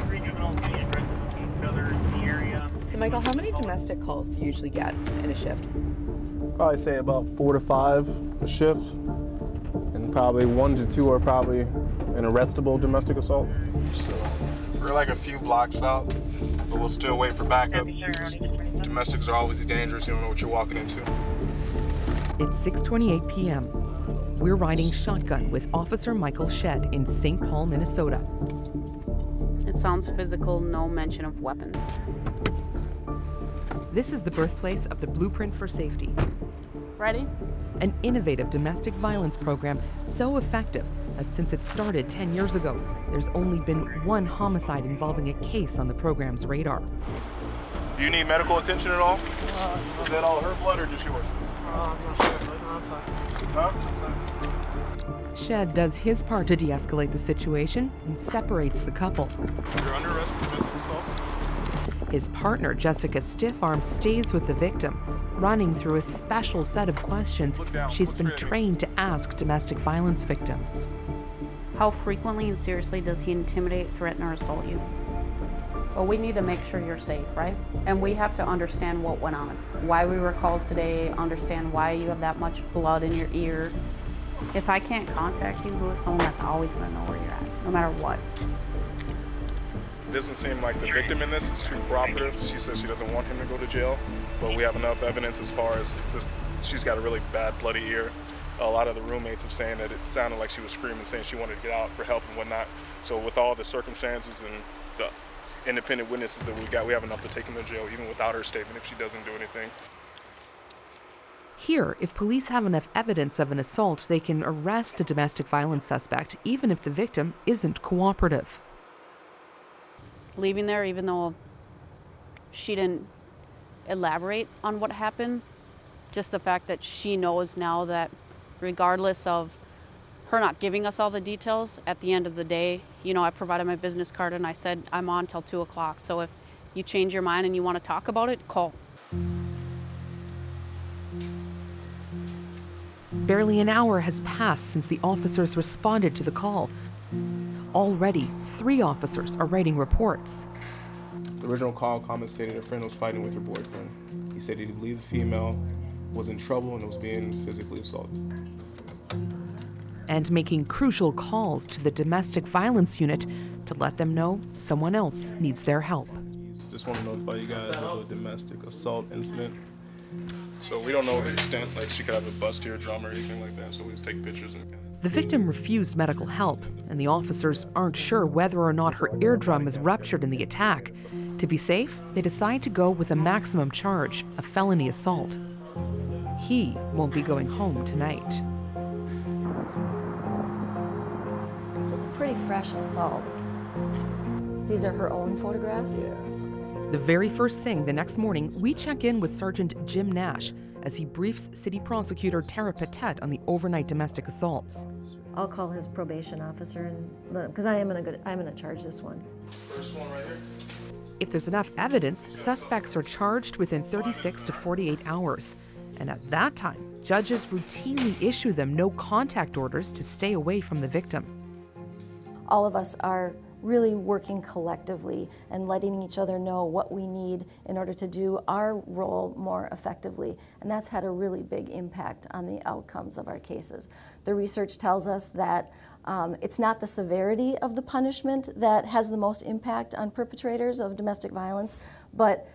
Three juveniles getting aggressive with each other in the area. So, Michael, how many domestic calls do you usually get in a shift? Probably say about 4 to 5 a shift, and probably 1 to 2 are probably an arrestable domestic assault. So we're like a few blocks out, but we'll still wait for backup. Domestics are always dangerous. You don't know what you're walking into. It's 6:28 p.m. We're riding shotgun with Officer Michael Shedd in St. Paul, Minnesota. It sounds physical, no mention of weapons. This is the birthplace of the Blueprint for Safety, Ready? an innovative domestic violence program so effective that since it started 10 years ago, there's only been one homicide involving a case on the program's radar. Do you need medical attention at all? Is that all her blood or just yours? I'm not sure, but I'm fine. Huh? Shedd does his part to de-escalate the situation and separates the couple. You're under arrest for domestic assault. His partner, Jessica Stiffarm, stays with the victim, running through a special set of questions she's been trained to ask domestic violence victims. How frequently and seriously does he intimidate, threaten, or assault you? Well, we need to make sure you're safe, right? And we have to understand what went on, why we were called today, understand why you have that much blood in your ear. If I can't contact you, who is someone that's always going to know where you're at, no matter what? It doesn't seem like the victim in this is too cooperative. She says she doesn't want him to go to jail, but we have enough evidence as far as this. She's got a really bad bloody ear. A lot of the roommates are saying that it sounded like she was screaming, saying she wanted to get out for help and whatnot. So with all the circumstances and the independent witnesses that we have enough to take him to jail, even without her statement, if she doesn't do anything. Here, if police have enough evidence of an assault, they can arrest a domestic violence suspect, even if the victim isn't cooperative. Leaving there, even though she didn't elaborate on what happened, just the fact that she knows now that regardless of her not giving us all the details, at the end of the day, you know, I provided my business card and I said I'm on till 2 o'clock. So if you change your mind and you want to talk about it, call. Barely an hour has passed since the officers responded to the call. Already, 3 officers are writing reports. The original call comment stated a friend was fighting with her boyfriend. He said he believed the female was in trouble and was being physically assaulted. And making crucial calls to the domestic violence unit to let them know someone else needs their help. Just want to notify you guys of a domestic assault incident. So we don't know the extent, like she could have a bust eardrum or anything like that, so we just take pictures and The victim refused medical help, and the officers aren't sure whether or not her eardrum is ruptured in the attack. To be safe, they decide to go with a maximum charge, a felony assault. He won't be going home tonight. So it's a pretty fresh assault. These are her own photographs? Yes. The very first thing the next morning, we check in with Sergeant Jim Nash as he briefs City Prosecutor Tara Patet on the overnight domestic assaults. I'll call his probation officer and because I'm gonna charge this one. First one right here. If there's enough evidence, suspects are charged within 36 to 48 hours. And at that time, judges routinely issue them no contact orders to stay away from the victim. All of us are really working collectively and letting each other know what we need in order to do our role more effectively. And that's had a really big impact on the outcomes of our cases. The research tells us that it's not the severity of the punishment that has the most impact on perpetrators of domestic violence, but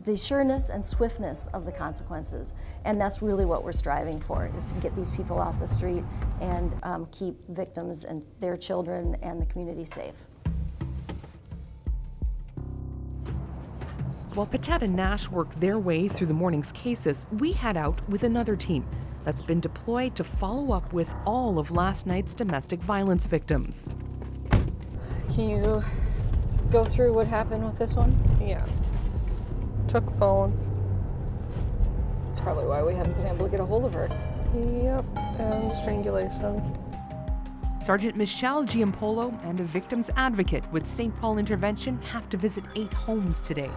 the sureness and swiftness of the consequences. And that's really what we're striving for, is to get these people off the street and keep victims and their children and the community safe. While Patet and Nash work their way through the morning's cases, we head out with another team that's been deployed to follow up with all of last night's domestic violence victims. Can you go through what happened with this one? Yes. Took phone. That's probably why we haven't been able to get a hold of her. Yep, and strangulation. Sergeant Michelle Giampolo and a victim's advocate with St. Paul Intervention have to visit 8 homes today.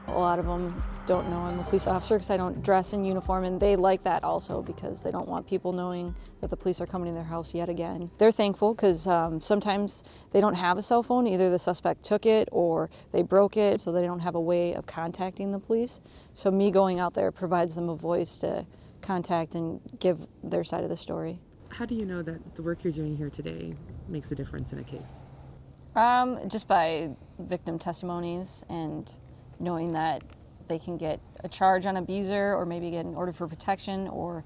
A lot of them don't know I'm a police officer because I don't dress in uniform, and they like that also because they don't want people knowing that the police are coming to their house yet again. They're thankful because sometimes they don't have a cell phone. Either the suspect took it or they broke it, so they don't have a way of contacting the police. So me going out there provides them a voice to contact and give their side of the story. How do you know that the work you're doing here today makes a difference in a case? Just by victim testimonies and knowing that they can get a charge on abuser or maybe get an order for protection or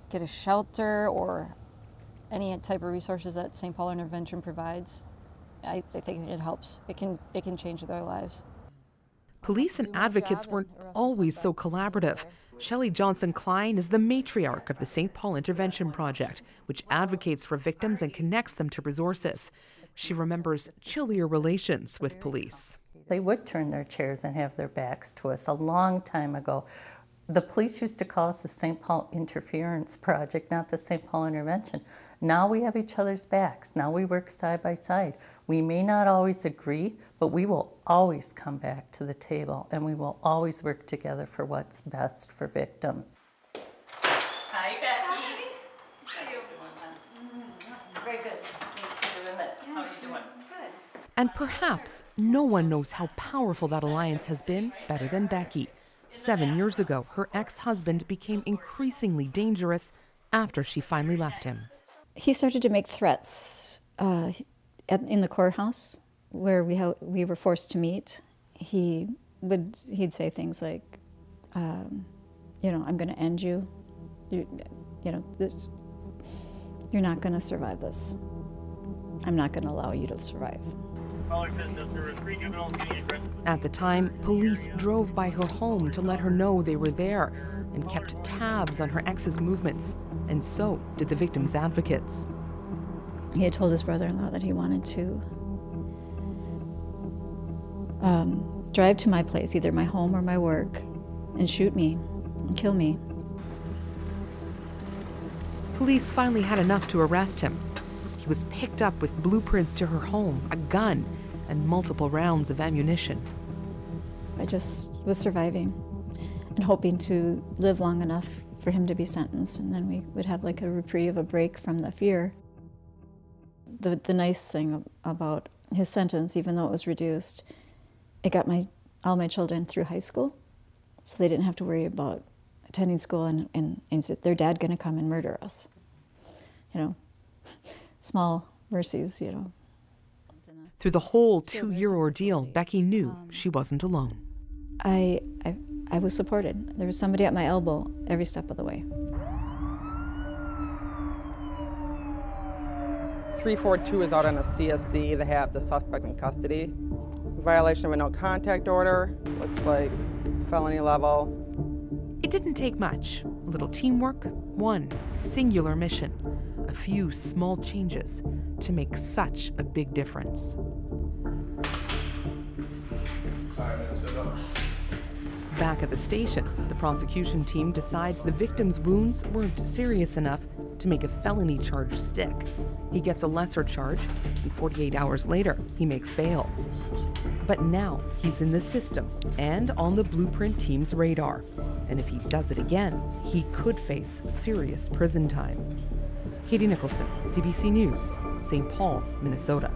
get a shelter or any type of resources that St. Paul Intervention provides. I think it helps. It can change their lives. Police and advocates weren't always so collaborative. Shelley Johnson-Klein is the matriarch of the St. Paul Intervention Project, which advocates for victims and connects them to resources. She remembers chillier relations with police. They would turn their chairs and have their backs to us a long time ago. The police used to call us the St. Paul Interference Project, not the St. Paul Intervention. Now we have each other's backs. Now we work side by side. We may not always agree, but we will always come back to the table, and we will always work together for what's best for victims. Hi, Becky. How are you doing? Very good. Thanks for doing this. How are you doing? Good. And perhaps no one knows how powerful that alliance has been better than Becky. 7 years ago, her ex-husband became increasingly dangerous after she finally left him. He started to make threats in the courthouse where we were forced to meet. He'd say things like, you know, I'm going to end you. You're not going to survive this. I'm not going to allow you to survive. At the time, police drove by her home to let her know they were there and kept tabs on her ex's movements, and so did the victims' advocates. He had told his brother-in-law that he wanted to drive to my place, either my home or my work, and shoot me and kill me. Police finally had enough to arrest him. He was picked up with blueprints to her home, a gun, and multiple rounds of ammunition. I just was surviving and hoping to live long enough for him to be sentenced, and then we would have like a reprieve, a break from the fear. The nice thing about his sentence, even though it was reduced, it got all my children through high school, so they didn't have to worry about attending school and is their dad going to come and murder us? You know, small mercies, you know. Through the whole 2-year ordeal, Becky knew she wasn't alone. I was supported. There was somebody at my elbow every step of the way. 342 is out on a CSC. They have the suspect in custody. Violation of a no contact order. Looks like felony level. It didn't take much. A little teamwork, one singular mission, a few small changes to make such a big difference. Back at the station, the prosecution team decides the victim's wounds weren't serious enough to make a felony charge stick. He gets a lesser charge, and 48 hours later, he makes bail. But now he's in the system and on the blueprint team's radar. And if he does it again, he could face serious prison time. Katie Nicholson, CBC News, St. Paul, Minnesota.